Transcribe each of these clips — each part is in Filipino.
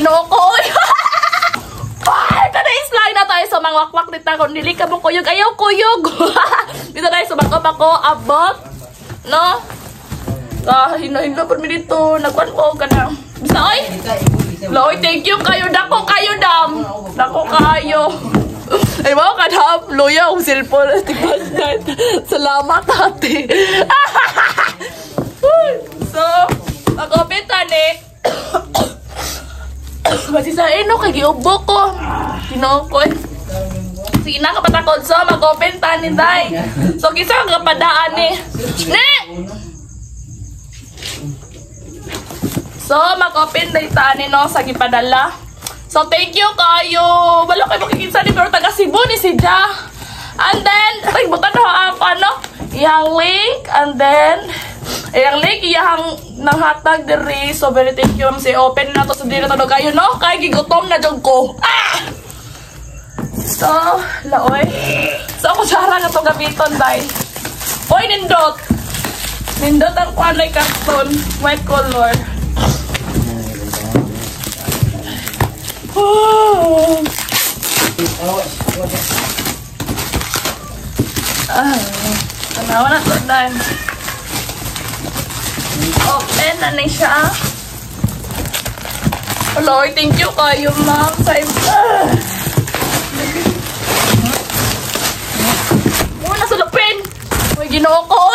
Ginoo ko. Ay, kanais lang na tayo sa mga wakwak nita. Kung dili ka mo kuyog, ayaw kuyog. Dito tayo sa mga ako, abot. No? Hina-hina pa mi dito. Nagwan ko ka na. Bisa, oy. Loy, thank you kayo. Dako kayo, dam. Dako kayo. Ay, mga kadam. Loya, ang cellphone. Salamat, ate. So, mag-opitan eh. Masisain no, kay giubo ko. Kinokon. Sige na, kapatakod. So, mag-opitan ni Day. So, kisa ang kapadaan eh. Ne! So, mag-open day tani no, sa gipadala. So, thank you kayo. Wala kayo makikita ni pero taga Cebu ni si Ja. And then, ay, butan na ako, ano? Iyang link. And then, iyang link, iyang nanghatag diri. So, very thank you. Si open na to. So, di na to kayo, no? Kaya gigutom na dyan ko. Ah! So, laoy. So, ako sara na to gabiton, day. Oy, nindot. Nindot ang kwanay karton. White color. Oh. Tanawa na to, Dan. Open na na siya. Hello, thank you kayo, ma'am. Muna sa lupin. Uy, ginoo ko.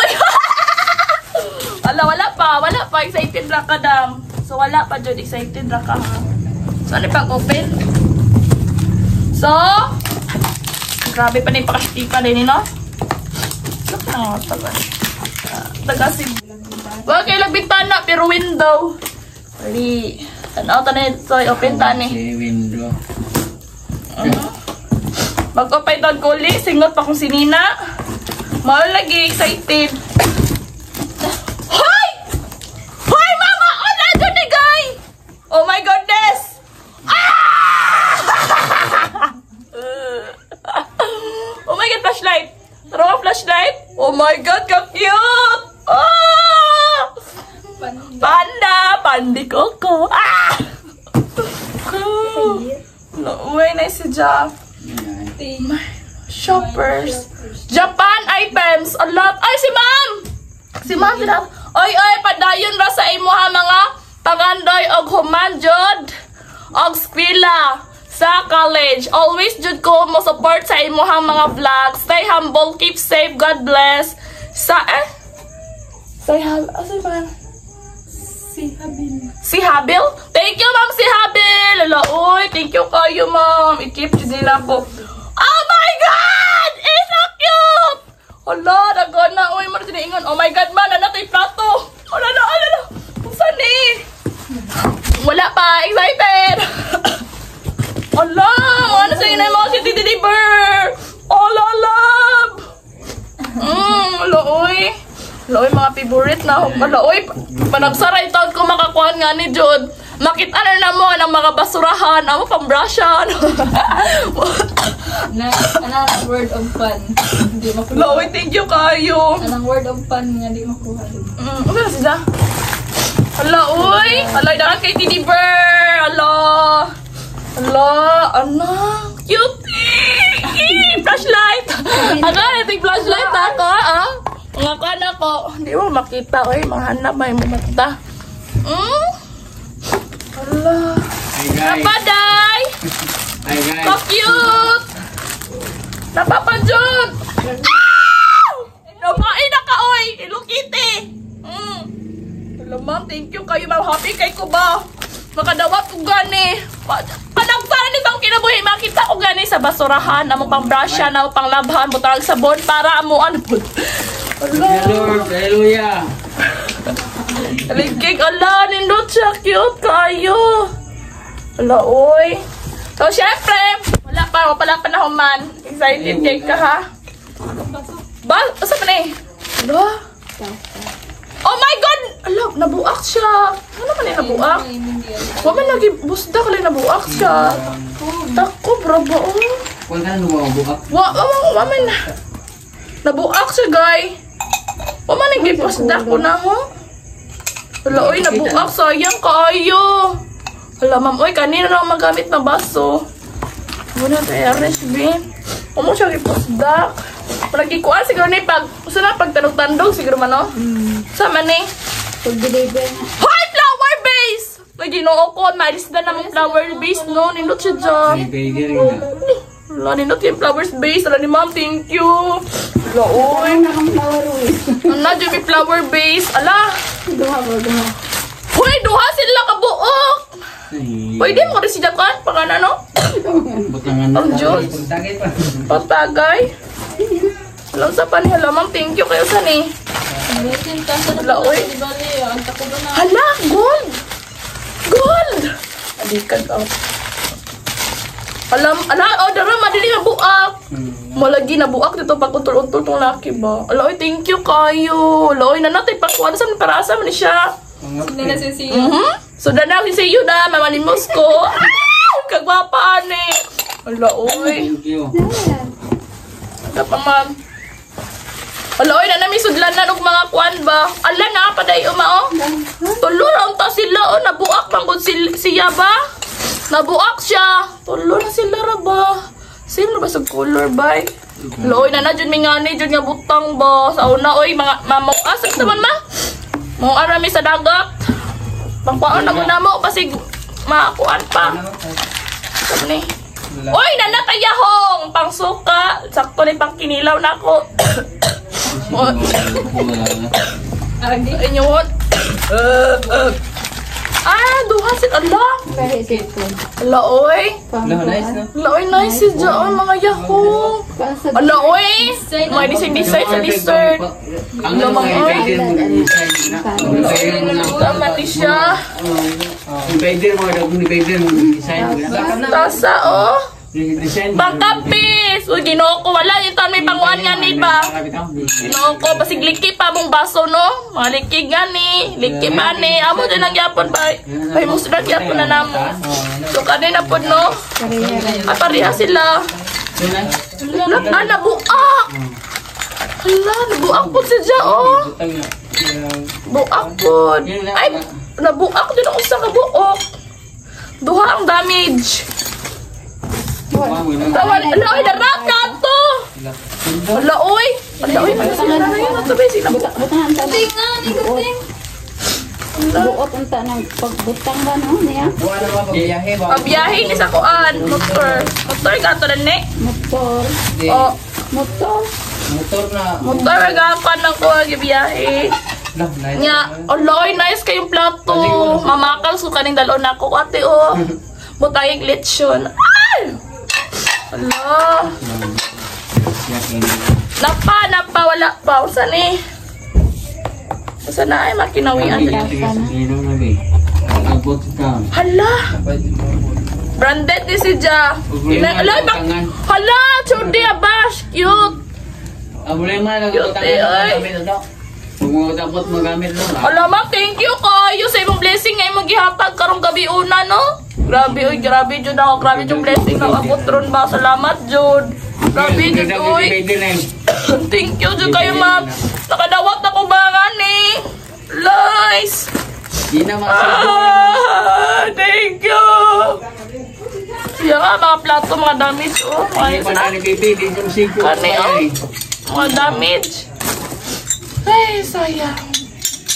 Wala pa. Excited na ka, dam. So, wala pa dyan. Excited na ka, ha. So, ano pang open? So, grabe pa na yung pakasitipan din, no? Tagasin. Wag kayo lang bintana, pero window. Pali. Tanaw na ito. Open tani. Window. Mag-open doon ko ulit. Singot pa kung sinina. Mahal lagi. Excited. Hoy! Hoy, mama! Oh, nandun ni Guy! Oh my goodness! Oh my god, flashlight! Tara ka flashlight! Oh my god, ka-cute! Oh! Panda! Pandi Coco! Ah! Uy, nice si Ja. Shoppers. Japan items. A lot. Ay, si ma'am! Si ma'am, oy, padayon ra sa imo ha mga tagandoy og humanjod og skwela sa college. Always jud ko mo support sa imuhang mga vlog. Stay humble, keep safe, God bless. Si Habil? Thank you, ma'am, si Habil. Lala, uy, thank you kayo, ma'am. I-keep jud nila ko. Oh my God! It's so cute! Hala, nagana. Uy, mara tiniingon. Oh my God, man, nanatay plato. Alala. Saan eh? Wala pa. Excited. Ala, ano sa'yo na yung mga city deliver? Ala, love! Ala, uy. Ala, uy, mga favorite na. Ala, uy, panagsaray taon ko makakuhan nga ni Jude. Makita na mo ng mga basurahan. Amo, pambrushan. Anong word of fun? Hindi makuha. Ala, uy, thank you kayo. Anong word of fun nga di makuha? Ano na sila? Ala, uy. Ala, dakan kay Teddy Bear. Ala. Cute! Flashlight! Nating flashlight ako, ah. Mga kana ko. Hindi mo makita, oy. Mga hanap, may mata. Hala. Napaday! Hi, guys. So cute! Napapanjod! Napain na ka, oy! Hello Kitty! Hello, ma'am. Thank you kayo, ma'am. Happy kay ko ba? Makadawat ko gani. Panagsaran itong kinabuhi. Makita ko gani sa basurahan. Amo pang brusha, amo pang labhan. Butang sabon para amo ano po. Lord, hallelujah. Aligig, ala, nindot siya. Cute kayo. Ala, oy. So, syempre, wala pa man. Excited kay ka, ha? Asa pa na eh? Ala. Oh my God! Ala, nabuak siya. Ano man yung nabuak? Waman lagi, busda ka lang nabuak siya. Tako, bravo. Huwag ka na nabuak. Waman. Nabuak siya, guy. Waman lagi, busda ko na, ho? Ala, oy, nabuak. Sayang kaayo. Hala, ma'am. Uy, kanina na ako magamit na baso. Muna tayo, RSB. Umo siya kipusdak. Palagikuan siguro ni pag... Gusto na pagtanong-tandong siguro man, no? Sama ni? Pag-deliver na. Hoy, flower base! May ginoo ko. Maalis na naman flower base, no? Nindot siya dyan. May pwede rin na. Wala, nindot yung flowers base. Wala ni ma'am, thank you. Wala, uy. Ano ang flower with? Ano, dyan may flower base. Ala. Duha ba, duha. Hoy, duha sila kabuok. Ay, Pwede mo rin si Jakan. Pangan ano? butangan na. Ang Diyos. Pagtagay pa. Patagay. Alam sa pa ni hala, ma'am, thank you kayo sa ni. Butin ka sa Wala, uy. bali. Ang tako ba na? Hala, gold! Gold! Adikad out. Alam, oh, dara, madili na buak. Malagi na buak dito pag untol-untol tong laki ba. Aloy, thank you kayo. Aloy, nanatay pa kuha na sa para sa man siya. Hindi na siya. So, dana, si Sayo na, mamalimos ko. Kagwapa, ane. Ala, oy. Thank you. Ala pa, ma'am. Ala, oy, na namin sudlanan og mga kuan ba? Ala, nakapaday umao. Tulo na ta sila, oh, nabuak manggod siya ba? Nabuak siya. Tulo na sila ra ba? Sino ba sa color ba? Ala, oy, na dyan may ngani, dyan nga butang ba? Sa una, oy, mga mamaw. Asap naman, ma? Mga arami sa dagat. Pangkuan na muna mo, kasi makakuan pa. Sabi ni. Uy, nanatayahong! Pangsuka. Sakto na pang kinilaw na ako. Aragdi. Inyong. Duha sit. Ala. Kahit ito. Ala, oy. Nice, no? Ala, oy, nice si Jaan, mga yahong. Ala, oy. May design sa dessert. Ang mga pwede mo design na. Tama ni siya. Pwede mo daw kung pwede mo design na. Tasa, oh. Design. Pangkapis! Uy, ginoo ko. Wala, ito may panguan nga ni ba? Ginoo ko. Basig liki pa mong baso, no? Mga liki nga ni. Liki pa ni. Amo din ang yapon ba? Ay, musulat yapon na namo. So, kanina po, no? Pareha sila. Hala, nabuak! Hala, nabuak po siya, oh. Buak po. Ay, nabuak din ako sa kabuok. Duha ang damage. Tawan, ala, oy, narak na ito! Ala, oy! Ala, oy, sila na yun. Ito ba sila? Butahan ta. Tingan, ikating. Buot unta ng pagbutang ba no niya? Pabiyahe ni sa kuan. Motor. Motor ka ito na ne? Motor. O, Motor. motor ka ng kuan, biyahe. Nga, ala, oy, nice kayong plato. Mamakal, so kaning dalon na ako. Ate, oh. Butayig lechon. Ay! Ala. Napa, wala pa. Usan eh. Usan na ay makinawian. Hala. Branded ni si Ja. Hala, chudi abash. Cute. Cute eh, ay. Dapat magamit lang. Alam, thank you kayo sa imong blessing nga imong gihatag karong gabi una, no? Grabe, oy, grabe jud ako. Grabe yung blessing na ako tron ba. Salamat jud. Grabe jud, oy. Thank you jud kayo, ma'am. Nakadawat na ko ba nga ni? Nice. Thank you. Siya nga, mga plato, mga damage, oh. Ayos na. Kani, oh. Mga damage. Ay, sayang.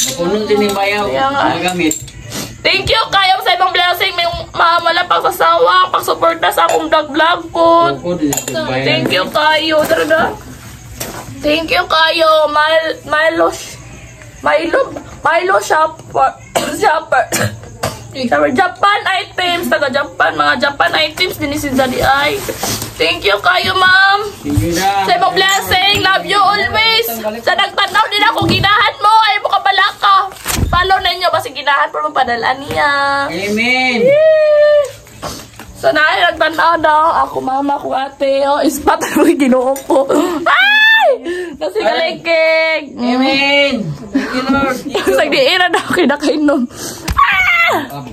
Napunong din yung bayaw. Magamit. Thank you kayo sa ibang blessing. May mamala pagsasawa, pagsuporta sa akong vlog ko. Thank you kayo. Thank you kayo. Milo shopper. Japan items. Taga Japan. Mga Japan items. Din si Zaddy ay. Thank you kayo, ma'am. Sa ibang blessing. Love you always. Sa nagtanaw din ako, ginahan mo. Ay mo kabala ka. Follow na inyo. Basta ginahan po magpadalaan niya. Amen. Sana ay nagtanaw daw. Ako, mama ko, ate. Oh, ispat mo yung ginoo ko. Ay! Nasigalikig. Amen. Thank you, Lord. Sagdiira daw kinakainom. Ah!